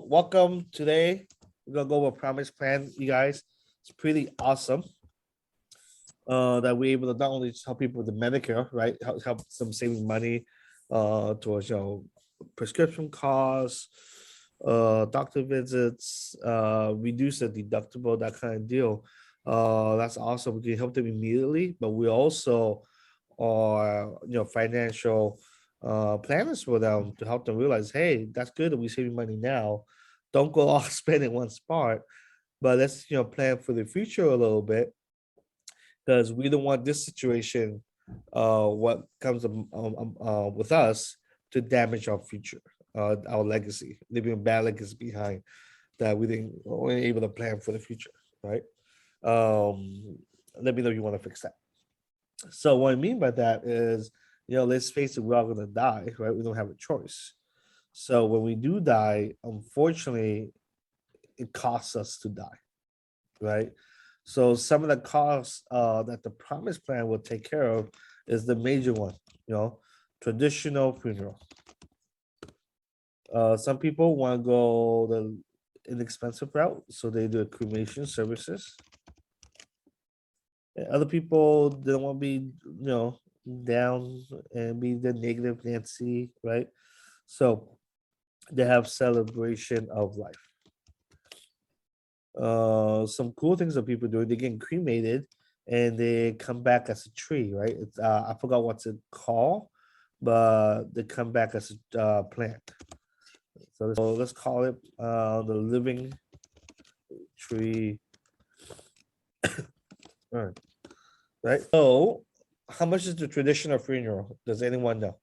So welcome today. We're gonna go over Promise Plan, you guys. It's pretty awesome. That we're able to not only just help people with the Medicare, right? Help them saving money towards prescription costs, doctor visits, reduce the deductible, that kind of deal. That's awesome. We can help them immediately, but we also are financial planners for them to help them realize, hey, that's good that we're saving money now. Don't go off spending one spot, but let's plan for the future a little bit because we don't want this situation, what comes with us, to damage our future, our legacy, leaving a bad legacy behind that we didn't weren't able to plan for the future, right? Um, Let me know if you want to fix that. So what I mean by that is, let's face it, we're all gonna die, right? We don't have a choice. So when we do die, unfortunately, it costs us to die, right? So some of the costs that the Promise Plan will take care of is the major one, traditional funeral. Some people want to go the inexpensive route, so they do cremation services. And other people don't want to be, down and be the negative Nancy, right? So they have celebration of life. Some cool things that people do, they get cremated and they come back as a tree, right? It's I forgot what's it called, but they come back as a plant. So let's call it the living tree. Urn, right? So how much is the traditional funeral? Does anyone know?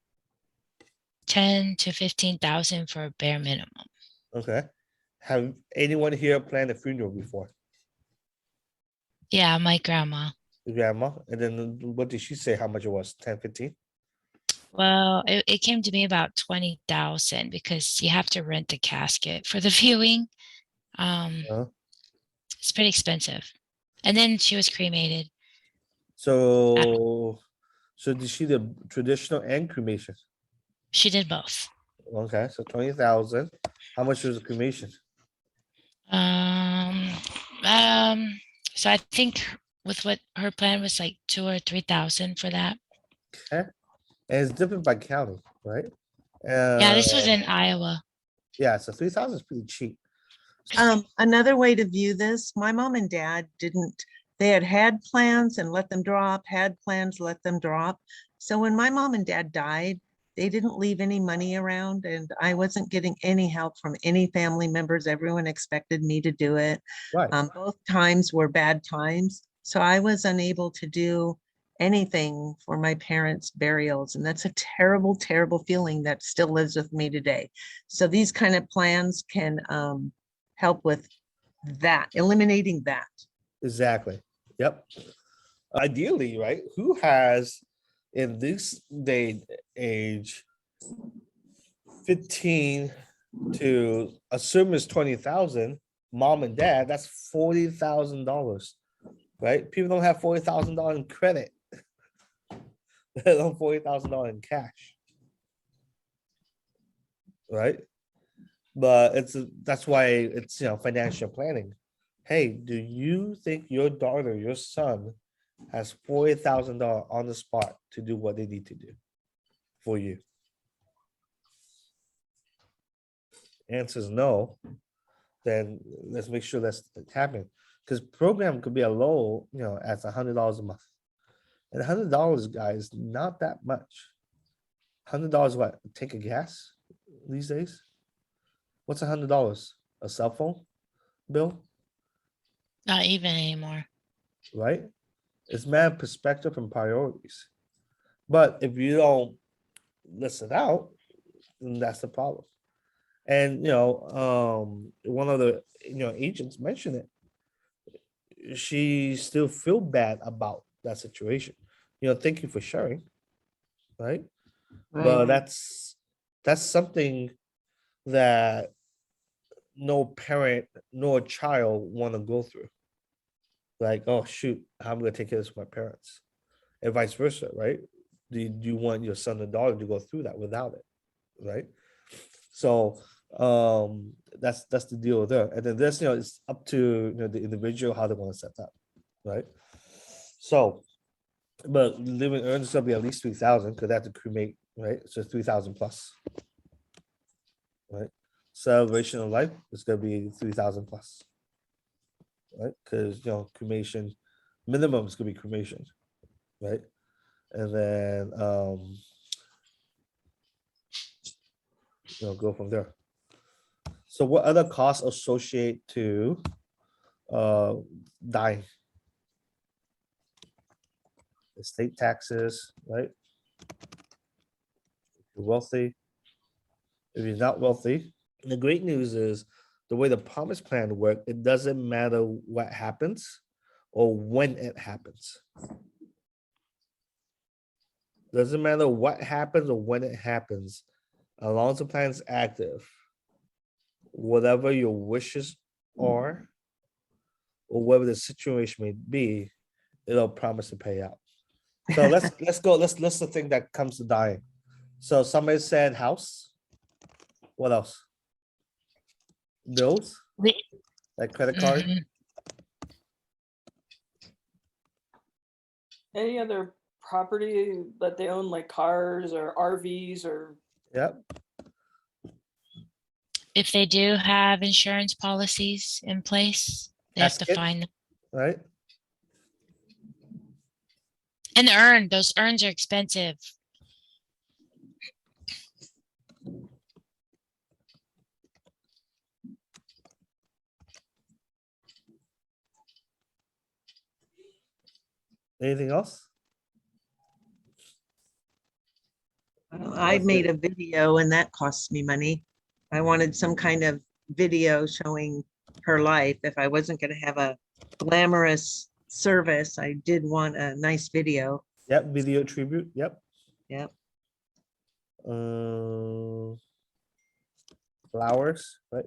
10 to 15,000 for a bare minimum. Okay. Have anyone here planned a funeral before? Yeah, my grandma. Your grandma? And then what did she say how much it was? 10, 15? Well, it came to me about 20,000 because you have to rent the casket for the viewing. Uh, It's pretty expensive. And then she was cremated. so did she the traditional and cremation? She did both. Okay, so 20,000. How much was the cremation? Um, um, so I think with what her plan was like 2 or 3,000 for that. Okay. And it's different by county, right? Yeah, this was in Iowa. Yeah, so 3,000 is pretty cheap. Another way to view this, my mom and dad didn't, they had plans and let them drop, had plans, let them drop. So when my mom and dad died, they didn't leave any money around and I wasn't getting any help from any family members. Everyone expected me to do it. Right. Both times were bad times. So I was unable to do anything for my parents' burials. And that's a terrible, terrible feeling that still lives with me today. So these kind of plans can help with that, eliminating that. Exactly. Yep. Ideally, right? Who has in this day age 15 to assume it's 20,000, mom and dad, that's $40,000, right? People don't have $40,000 in credit. They don't $40,000 in cash. Right? But that's why it's financial planning. Hey, do you think your daughter, your son has $40,000 on the spot to do what they need to do for you? Answer is no. Then let's make sure that's happening. Because program could be a low, as $100 a month. And $100, guys, not that much. $100 what? Take a gas these days? What's $100? A cell phone bill? Not even anymore. Right? It's mad perspective and priorities. But if you don't listen out, then that's the problem. And one of the agents mentioned it. She still feel bad about that situation. Thank you for sharing, right? But that's something that no parent nor child want to go through. Like, oh shoot, I'm gonna take care of this with my parents, and vice versa, right? Do you want your son or daughter to go through that without it, right? So That's the deal there. And then this, it's up to the individual how they want to set that, right? So, but living earnings is gonna be at least 3,000 because they have to cremate, right? So 3,000 plus, right? Celebration of life is gonna be 3,000 plus, right? Because cremation minimum is gonna be cremation, right? And then go from there. So what other costs associate to dying? Estate taxes, right? If you're wealthy. If you're not wealthy, the great news is the way the promise plan work, it doesn't matter what happens or when it happens. Doesn't matter what happens or when it happens, as long as the plan is active, whatever your wishes are, or whatever the situation may be, it'll promise to pay out. So let's go. Let's list the thing that comes to dying. So somebody said house. What else? Bills, We- like credit card. Mhm. Any other property that they own, like cars or RVs or Yep. If they do have insurance policies in place, they have to Casket. find them. Right. And those urns are expensive. Anything else? I That's made it. a video and that cost me money. I wanted some kind of video showing her life. If I wasn't gonna have a glamorous service, I did want a nice video. Yep. Video tribute. Yep. Yep. Flowers. Right.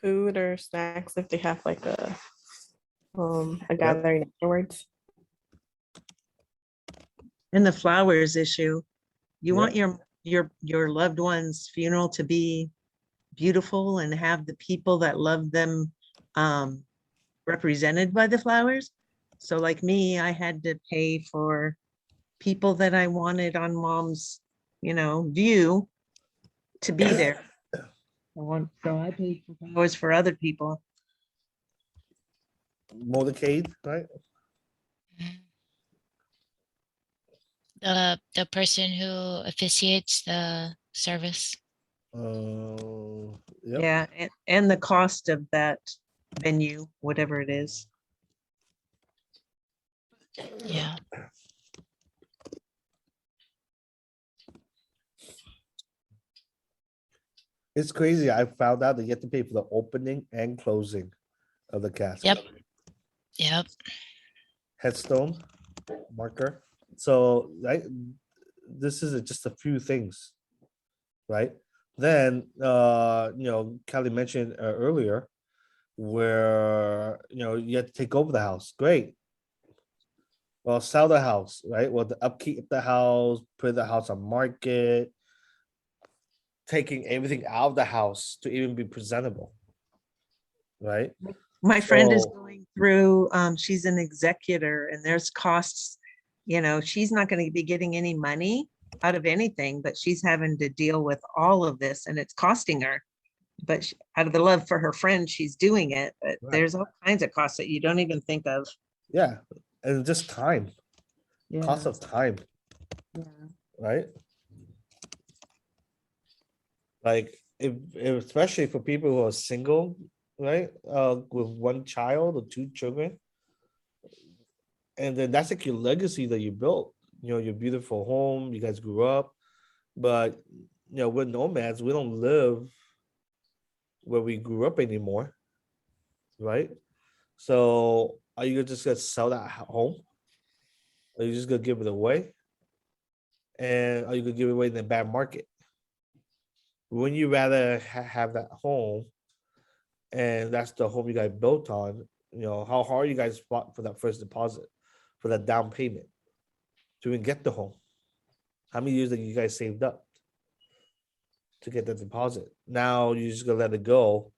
food or snacks if they have like a Yep. gathering afterwards. And the flowers issue, you Yep. want your loved one's funeral to be beautiful and have the people that love them represented by the flowers. So like me, I had to pay for people that I wanted on mom's, view to be there. So I paid for flowers for other people. Motorcade. Right. The person who officiates the service. Yep. Yeah, and the cost of that venue, whatever it is. Yeah. It's crazy. I found out that you have to pay for the opening and closing of the casket. Yep. Yep. Headstone, marker. So, right, this is just a few things, right? Then, Kelly mentioned earlier where, you have to take over the house. Great. Well, sell the house, right? Well, the upkeep of the house, put the house on market, taking everything out of the house to even be presentable, right? My friend is So- going through, she's an executor and there's costs, she's not going to be getting any money out of anything, but she's having to deal with all of this and it's costing her. But out of the love for her friend, she's doing it, but Right. there's all kinds of costs that you don't even think of. Yeah, and just time, cost Yeah, of time, yeah. right? Like if especially for people who are single, right? With one child or two children. And then that's like your legacy that you built, your beautiful home, you guys grew up. But we're nomads, we don't live where we grew up anymore. Right? So are you just gonna sell that home? Are you just gonna give it away? And are you gonna give it away in a bad market? Wouldn't you rather have that home and that's the home you guys built on? How hard you guys fought for that first deposit, for that down payment to even get the home, How many years that you guys saved up to get the deposit? Now you're just gonna let it go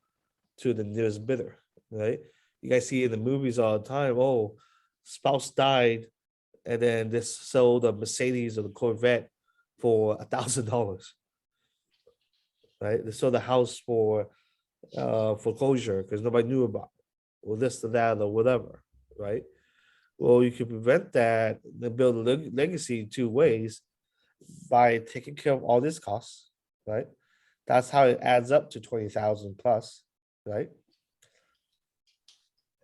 to the nearest bidder, right? You guys see in the movies all the time, oh, spouse died, and then this sold a Mercedes or the Corvette for $1,000. Right? They sold the house for foreclosure because nobody knew about it, or this or that or whatever, right? Well, you can prevent that and build a legacy in two ways by taking care of all these costs, right? That's how it adds up to 20,000 plus, right?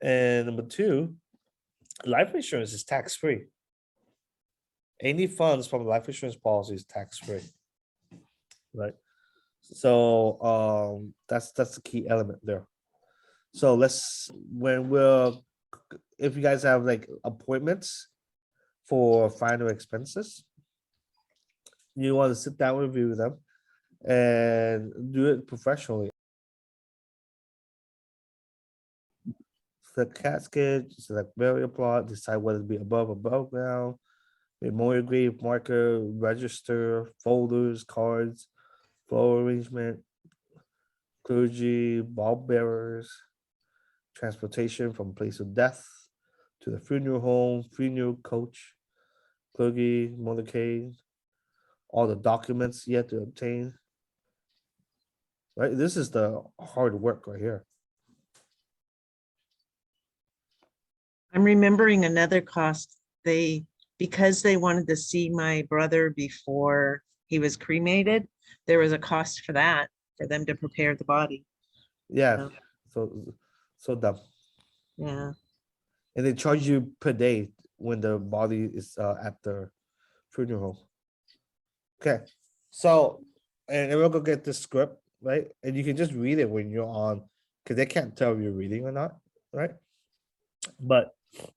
And number two, life insurance is tax-free. Any funds from life insurance policy is tax-free, right? So that's the key element there. So if you guys have like appointments for final expenses, you want to sit down and review them and do it professionally. Select casket, select burial plot, decide whether to be above ground, memorial grave marker, register, folders, cards, flow arrangement, clergy, ball bearers, transportation from place of death to the funeral home, funeral coach, clergy, motorcade, all the documents you have to obtain. Right, this is the hard work right here. I'm remembering another cost. Because they wanted to see my brother before he was cremated, there was a cost for that, for them to prepare the body. Yeah, Yeah. so dumb. Yeah. And they charge you per day when the body is at the funeral home. Okay, so and we'll go get this script, right? And you can just read it when you're on, because they can't tell if you're reading or not, right? But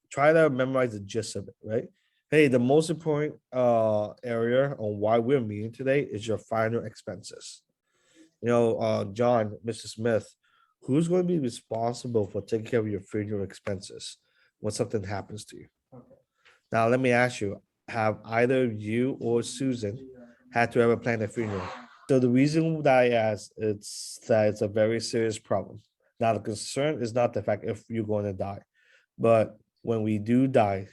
try to memorize the gist of it, right? Hey, the most important area on why we're meeting today is your final expenses. John, Mr. Smith, who's going to be responsible for taking care of your funeral expenses when something happens to you? Now, let me ask you, have either you or Susan had to ever plan a funeral? So the reason that I ask, it's that it's a very serious problem. Now, the concern is not the fact if you're going to die, but when we do die,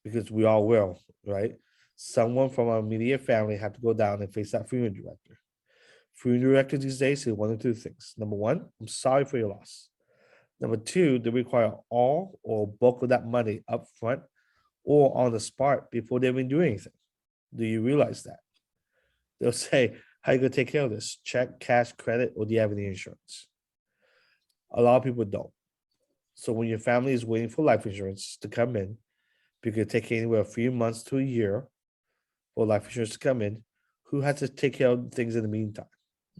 because we all will, right? Someone from our immediate family have to go down and face that funeral director. Funeral director these days say one of two things. Number one, I'm sorry for your loss. Number two, they require all or bulk of that money up front or on the spot before they even do anything. Do you realize that? They'll say, how you gonna take care of this? Check, cash, credit, or do you have any insurance? A lot of people don't. So when your family is waiting for life insurance to come in, because it take anywhere a few months to a year for life insurance to come in, who has to take care of things in the meantime?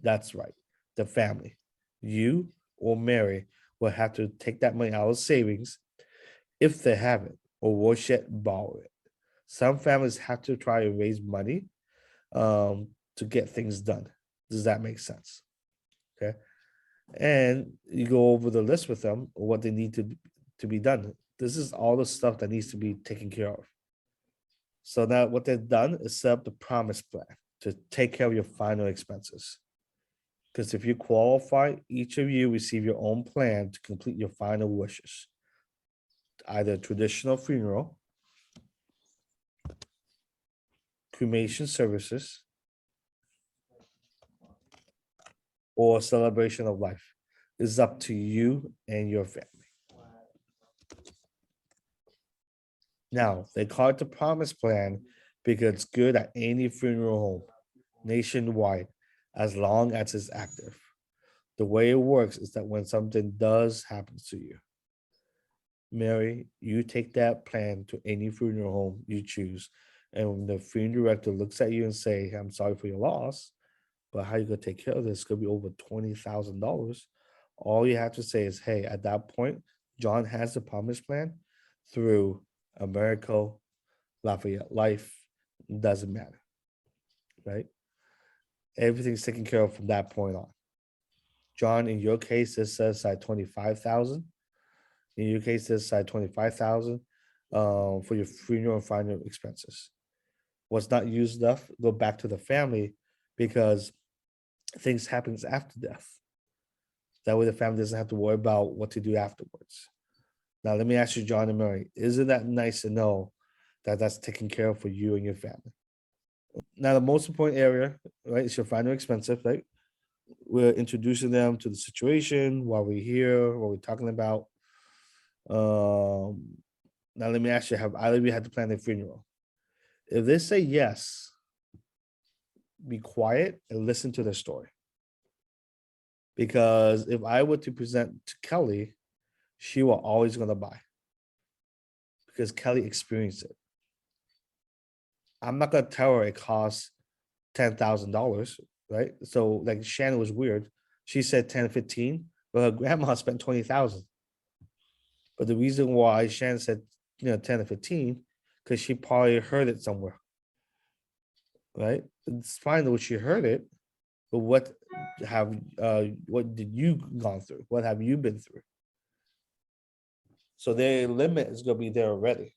That's right, the family. You or Mary will have to take that money out of savings if they have it, or worse yet, borrow it. Some families have to try to raise money to get things done. Does that make sense? Okay. And you go over the list with them, what they need to be done. This is all the stuff that needs to be taken care of. So now what they've done is set up the promise plan to take care of your final expenses. Because if you qualify, each of you receive your own plan to complete your final wishes. Either traditional funeral, cremation services, or celebration of life. It's up to you and your family. Now, they call it the promise plan because it's good at any funeral home nationwide, as long as it's active. The way it works is that when something does happen to you, Mary, you take that plan to any funeral home you choose. And when the funeral director looks at you and say, I'm sorry for your loss, but how you gonna take care of this? It's gonna be over $20,000. All you have to say is, hey, at that point, John has the promise plan through Americo, Lafayette Life, doesn't matter, right? Everything's taken care of from that point on. John, in your case, this says at 25,000. In your case, this side 25,000 for your funeral and final expenses. what's not used enough, go back to the family because things happens after death. That way the family doesn't have to worry about what to do afterwards. Now, let me ask you, John and Mary, isn't that nice to know that that's taken care of for you and your family? Now, the most important area, right, is your final expensive, right? We're introducing them to the situation, why we're here, what we're talking about. Now let me ask you, have either of you had to plan their funeral? If they say yes, be quiet and listen to their story. Because if I were to present to Kelly, she will always gonna buy. Because Kelly experienced it. I'm not gonna tell her it costs $10,000, right? So like Shannon was weird. She said 10, 15, but her grandma spent 20,000. But the reason why Shannon said, 10 or 15, because she probably heard it somewhere. Right? It's fine that she heard it, but what did you gone through? What have you been through? So their limit is gonna be there already,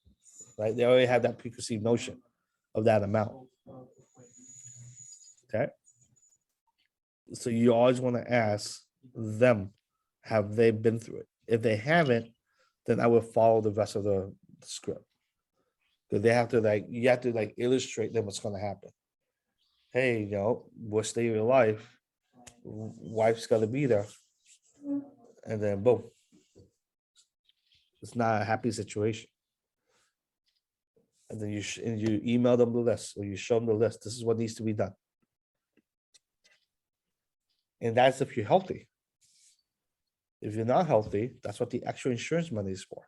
right? They already have that preconceived notion of that amount. Okay. So you always want to ask them, have they been through it? If they haven't, then I would follow the rest of the script. Because they have to you have to illustrate them what's gonna happen. Hey, worst day of your life, wife's gotta be there. And then boom. It's not a happy situation. And then you email them the list or you show them the list. This is what needs to be done. And that's if you're healthy. If you're not healthy, that's what the extra insurance money is for.